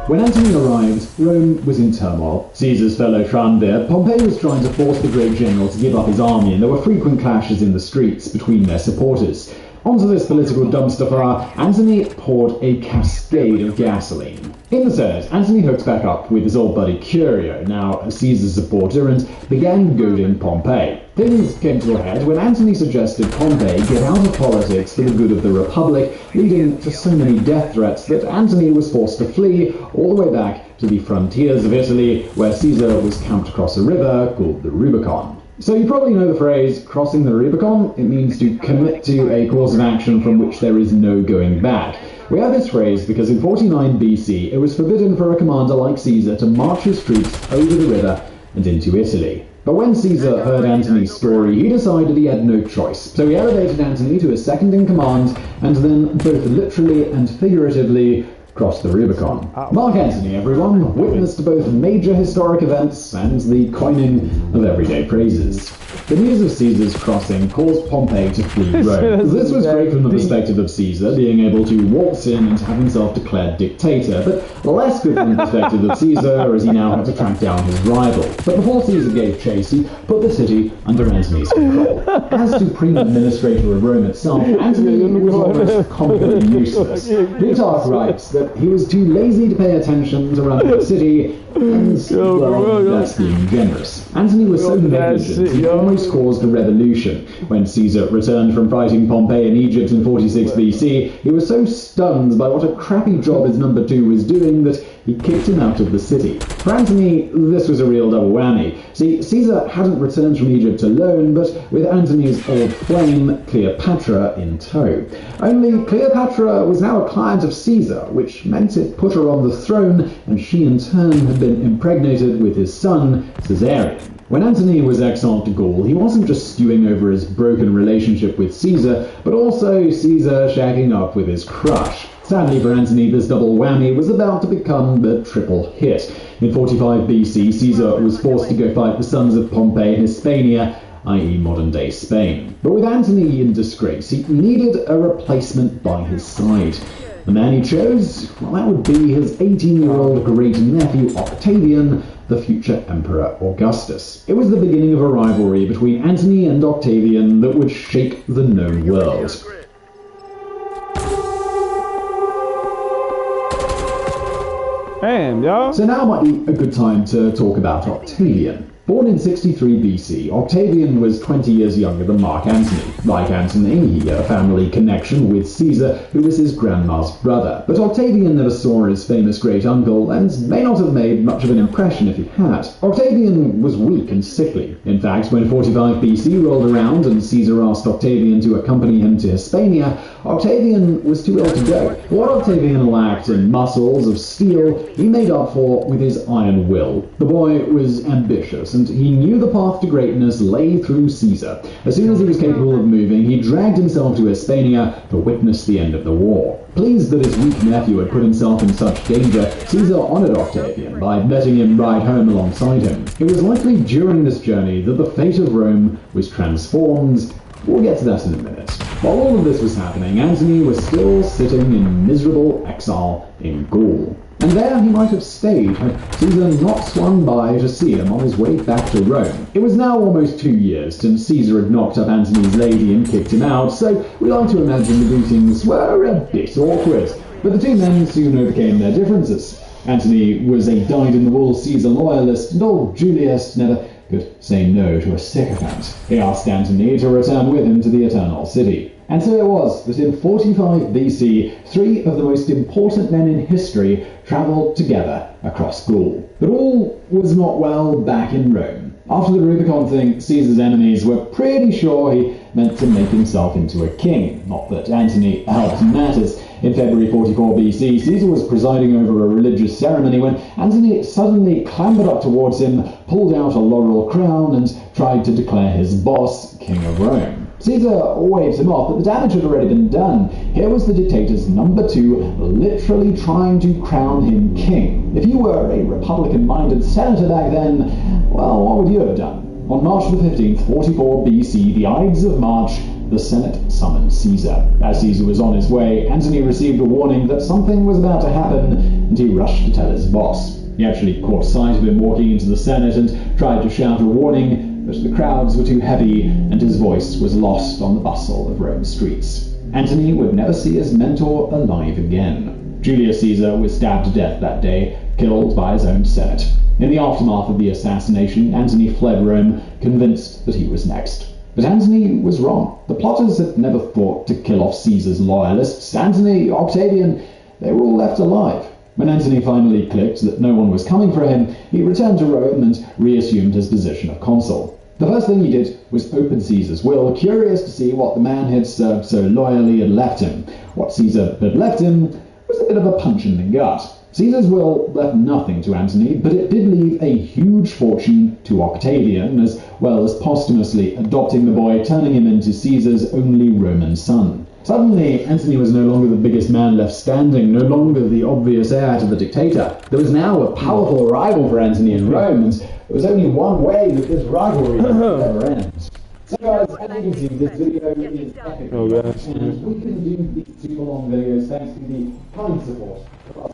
When Antony arrived, Rome was in turmoil. Caesar's fellow triumvir, Pompey, was trying to force the great general to give up his army, and there were frequent clashes in the streets between their supporters. Onto this political dumpster fire, Antony poured a cascade of gasoline. In the Senate, Antony hooked back up with his old buddy Curio, now a Caesar supporter, and began goading Pompey. Things came to a head when Antony suggested Pompey get out of politics for the good of the Republic, leading to so many death threats that Antony was forced to flee all the way back to the frontiers of Italy, where Caesar was camped across a river called the Rubicon. So you probably know the phrase, crossing the Rubicon. It means to commit to a course of action from which there is no going back. We have this phrase because in 49 BC, it was forbidden for a commander like Caesar to march his troops over the river and into Italy. But when Caesar heard Antony's story, he decided he had no choice. So he elevated Antony to his second-in-command, and then both literally and figuratively crossed the Rubicon. Mark Antony, everyone, witnessed both major historic events and the coining of everyday phrases. The news of Caesar's crossing caused Pompey to flee Rome. This was great from the perspective of Caesar, being able to waltz in and have himself declared dictator, but less good from the perspective of Caesar, as he now had to track down his rival. But before Caesar gave chase, he put the city under Antony's control. As supreme administrator of Rome itself, Antony was almost completely useless. Plutarch writes that he was too lazy to pay attention to running the city, and, well, that's being generous. Antony was so negligent, he almost caused a revolution. When Caesar returned from fighting Pompey in Egypt in 46 BC, he was so stunned by what a crappy job his number two was doing that he kicked him out of the city. For Antony, this was a real double whammy. See, Caesar hadn't returned from Egypt alone, but with Antony's old flame, Cleopatra, in tow. Only Cleopatra was now a client of Caesar, which meant it put her on the throne, and she in turn had been impregnated with his son, Caesarion. When Antony was exiled to Gaul, he wasn't just stewing over his broken relationship with Caesar, but also Caesar shagging up with his crush. Sadly for Antony, this double whammy was about to become a triple hit. In 45 BC, Caesar was forced to go fight the sons of Pompey in Hispania, i.e. modern-day Spain. But with Antony in disgrace, he needed a replacement by his side. The man he chose? Well, that would be his 18-year-old great-nephew Octavian, the future Emperor Augustus. It was the beginning of a rivalry between Antony and Octavian that would shake the known world. Damn, y'all. So now might be a good time to talk about Octavian. Born in 63 BC, Octavian was 20 years younger than Mark Antony. Like Antony, he had a family connection with Caesar, who was his grandma's brother. But Octavian never saw his famous great-uncle, and may not have made much of an impression if he had. Octavian was weak and sickly. In fact, when 45 BC rolled around and Caesar asked Octavian to accompany him to Hispania, Octavian was too ill to go. What Octavian lacked in muscles of steel, he made up for with his iron will. The boy was ambitious, and he knew the path to greatness lay through Caesar. As soon as he was capable of moving, he dragged himself to Hispania to witness the end of the war. Pleased that his weak nephew had put himself in such danger, Caesar honoured Octavian by letting him ride home alongside him. It was likely during this journey that the fate of Rome was transformed. We'll get to that in a minute. While all of this was happening, Antony was still sitting in miserable exile in Gaul. And there he might have stayed had Caesar not swung by to see him on his way back to Rome. It was now almost 2 years since Caesar had knocked up Antony's lady and kicked him out, so we like to imagine the greetings were a bit awkward. But the two men soon overcame their differences. Antony was a dyed-in-the-wool Caesar loyalist, and old Julius never could say no to a sycophant. He asked Antony to return with him to the Eternal City. And so it was that in 45 BC, three of the most important men in history travelled together across Gaul. But all was not well back in Rome. After the Rubicon thing, Caesar's enemies were pretty sure he meant to make himself into a king. Not that Antony helped matters. In February 44 BC, Caesar was presiding over a religious ceremony when Antony suddenly clambered up towards him, pulled out a laurel crown, and tried to declare his boss king of Rome. Caesar waved him off, but the damage had already been done. Here was the dictator's number two literally trying to crown him king. If you were a Republican-minded senator back then, well, what would you have done? On March the 15th, 44 BC, the Ides of March, the Senate summoned Caesar. As Caesar was on his way, Antony received a warning that something was about to happen, and he rushed to tell his boss. He actually caught sight of him walking into the Senate and tried to shout a warning, but the crowds were too heavy, and his voice was lost on the bustle of Rome's streets. Antony would never see his mentor alive again. Julius Caesar was stabbed to death that day, killed by his own Senate. In the aftermath of the assassination, Antony fled Rome, convinced that he was next. But Antony was wrong. The plotters had never thought to kill off Caesar's loyalists. Antony, Octavian, they were all left alive. When Antony finally clicked that no one was coming for him, he returned to Rome and reassumed his position of consul. The first thing he did was open Caesar's will, curious to see what the man he had served so loyally had left him. What Caesar had left him was a bit of a punch in the gut. Caesar's will left nothing to Antony, but it did leave a huge fortune to Octavian, as well as posthumously adopting the boy, turning him into Caesar's only Roman son. Suddenly, Antony was no longer the biggest man left standing, no longer the obvious heir to the dictator. There was now a powerful rival for Antony in Rome, and there was only one way that this rivalry would ever end. So guys, as you can see, this video is epic, and we can do these super long videos thanks to the kind support of us.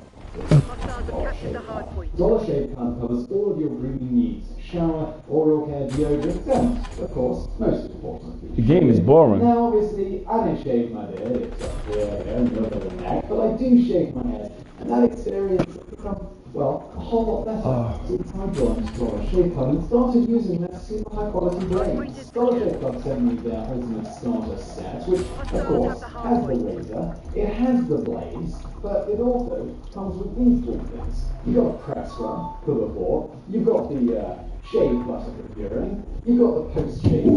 Hostiles have captured the hard point. Dollar Shave Club covers all of your grooming needs: shower, oral care, deodorant, and, of course, most important, The game is boring. now, obviously, I don't shave my beard, it's up here and look at the neck, but I do shave my head, and that experience has become, well, a whole lot better. Since I joined Dollar Shave Club and started using their super high quality blades. Dollar Shave Club sent me their ultimate starter set, which, of course, has the razor, it has the blades, but it also comes with these three things. You've got a press run for the before, you've got the shave butter for curing, you've got the post-shave. Get a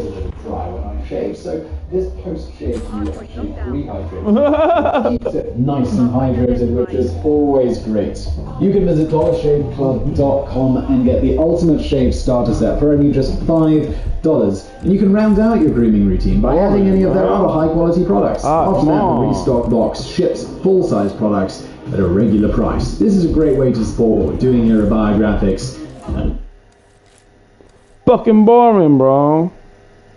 little dry when I shave, so this post-shave you actually rehydrate. Keeps it nice and hydrated, which is always great. You can visit dollarshaveclub.com and get the ultimate shave starter set for only just $5. And you can round out your grooming routine by adding any of their other high-quality products. After that, the restock box ships full-size products at a regular price. This is a great way to support what we're doing here at Biographics. Fucking boring, bro.